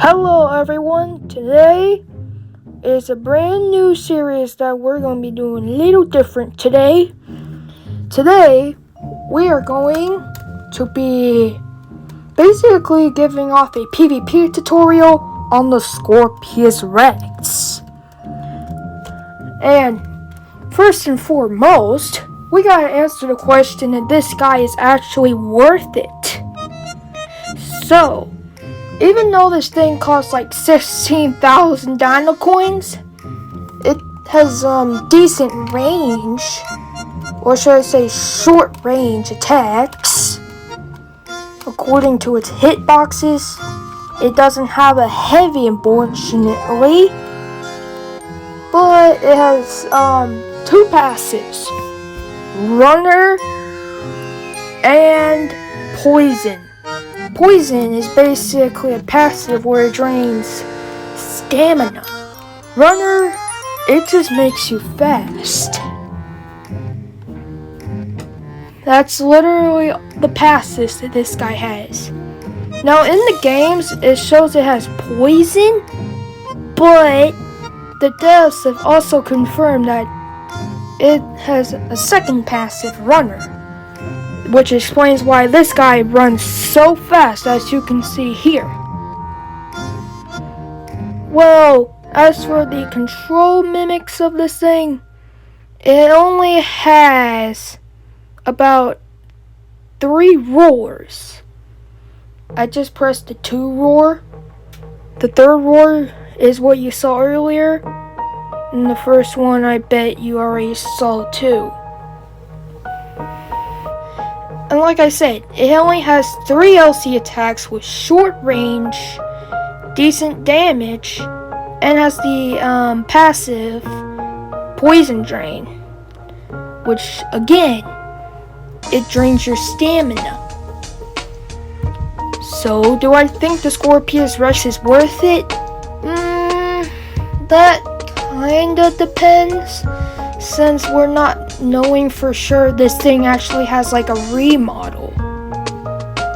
Hello everyone, today is a brand new series that we're going to be doing a little different today. Today, we are going to be basically giving off a PvP tutorial on the Scorpius Rex. And first and foremost, we gotta answer the question if this guy is actually worth it. So, even though this thing costs like 16,000 dino coins, it has decent range, or should I say short range attacks. According to its hitboxes, it doesn't have a heavy, unfortunately, but it has two passives: Runner and Poison. Poison is basically a passive where it drains stamina. Runner, it just makes you fast. That's literally the passives that this guy has. Now in the games, it shows it has poison, but the devs have also confirmed that it has a second passive, Runner, which explains why this guy runs so fast, as you can see here. Well, as for the control mimics of this thing, it only has about 3 roars. I just pressed the 2 roar. The 3rd roar is what you saw earlier, and the first one I bet you already saw too. And like I said, it only has 3 LC attacks with short range, decent damage, and has the passive Poison Drain, which again, it drains your stamina. So, do I think the Scorpius Rex is worth it? That kinda depends, since we're not knowing for sure this thing actually has like a remodel.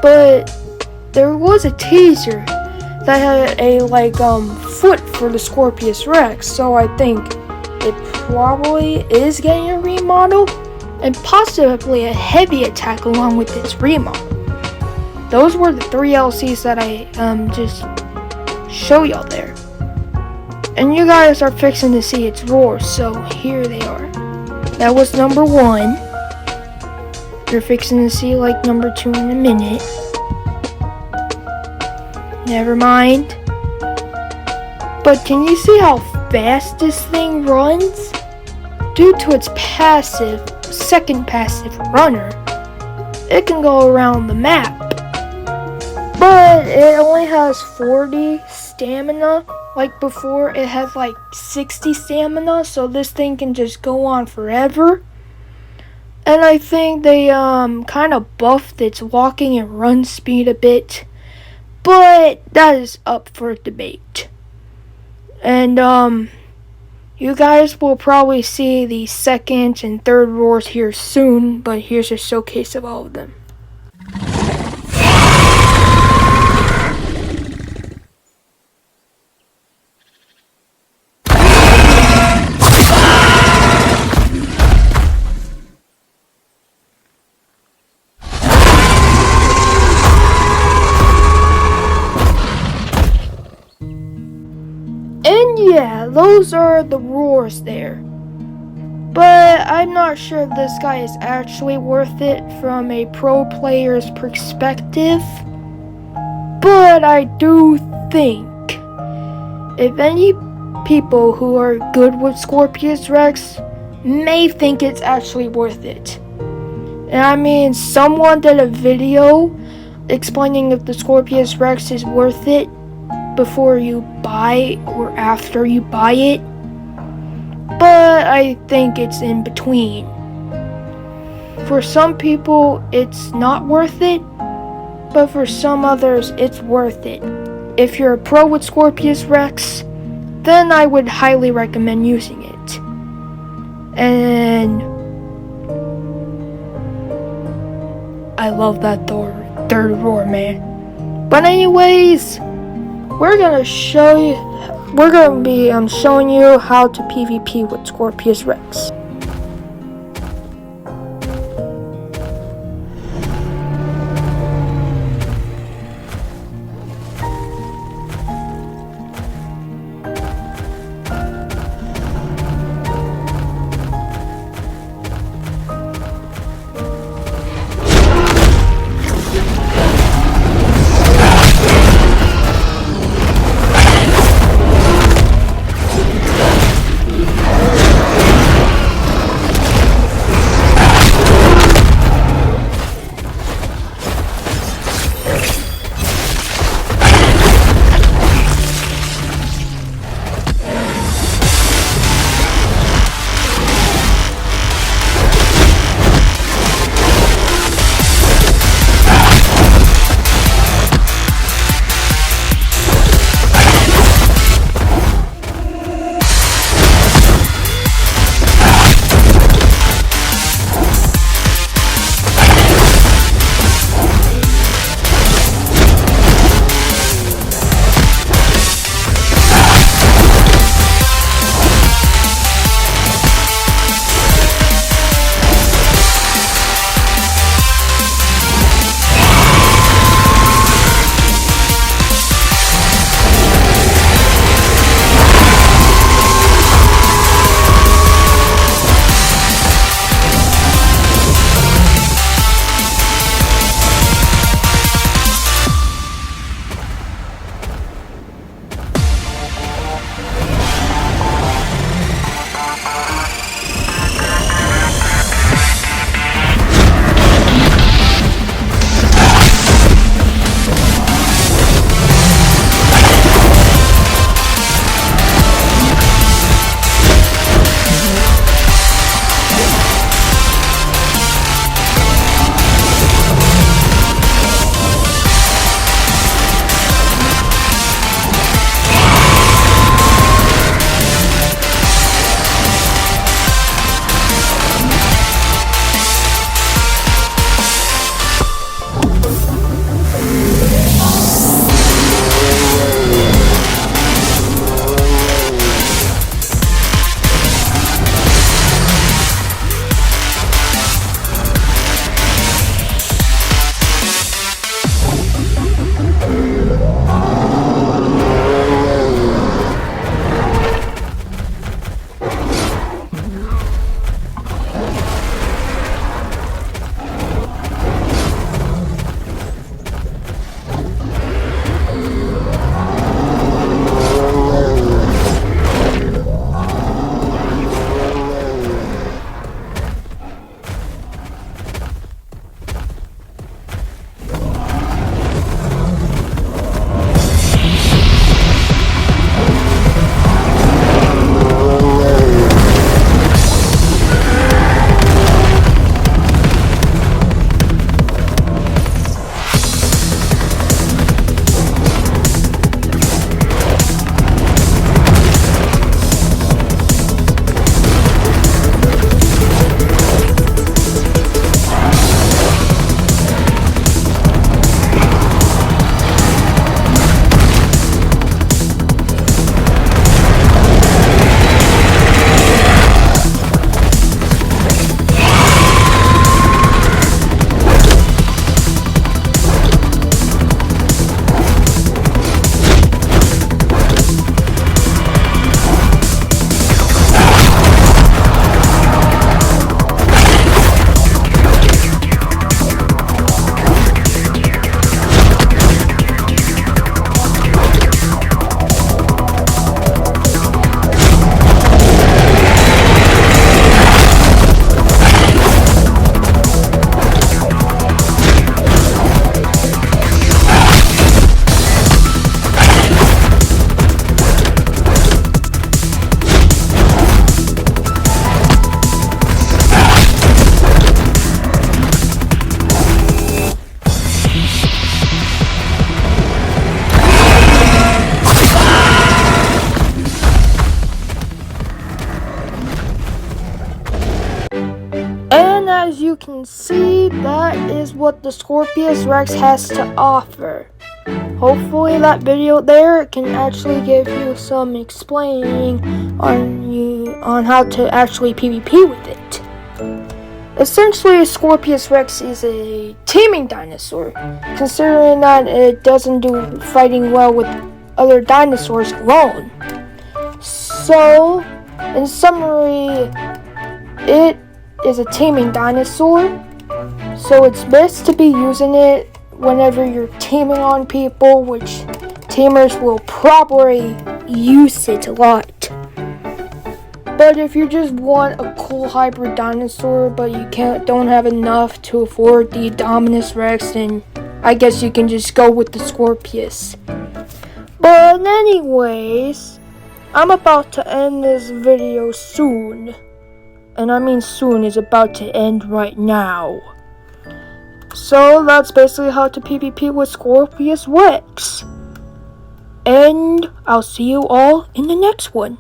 But there was a teaser that had a foot for the Scorpius Rex, so I think it probably is getting a remodel and possibly a heavy attack along with its remodel. Those were the 3 LCs that I just show y'all there. And you guys are fixing to see its roars, so here they are. That was number 1. You're fixing to see number 2 in a minute. Never mind. But can you see how fast this thing runs? Due to its passive, second passive, Runner, it can go around the map. But it only has 40 stamina. Like before, it had 60 stamina, so this thing can just go on forever. And I think they kind of buffed its walking and run speed a bit, but that is up for debate. And you guys will probably see the 2nd and 3rd roars here soon, but here's a showcase of all of them. And yeah, those are the roars there. But I'm not sure if this guy is actually worth it from a pro player's perspective. But I do think if any people who are good with Scorpius Rex may think it's actually worth it. And I mean, someone did a video explaining if the Scorpius Rex is worth it before you buy or after you buy it, but I think it's in between. For some people it's not worth it, but for some others it's worth it. If you're a pro with Scorpius Rex, then I would highly recommend using it. And I love that third roar, man. But anyways, we're gonna be showing you how to PvP with Scorpius Rex. As you can see, that is what the Scorpius Rex has to offer. hopefully that video there can actually give you some explaining on how to actually PvP with it. Essentially, Scorpius Rex is a taming dinosaur, considering that it doesn't do fighting well with other dinosaurs alone. So, in summary, it is a taming dinosaur, so it's best to be using it whenever you're taming on people, which tamers will probably use it a lot. But if you just want a cool hybrid dinosaur, but you don't have enough to afford the Dominus Rex, then I guess you can just go with the Scorpius. But anyways, I'm about to end this video soon. And I mean soon is about to end right now. So that's basically how to PvP with Scorpius Rex. And I'll see you all in the next one.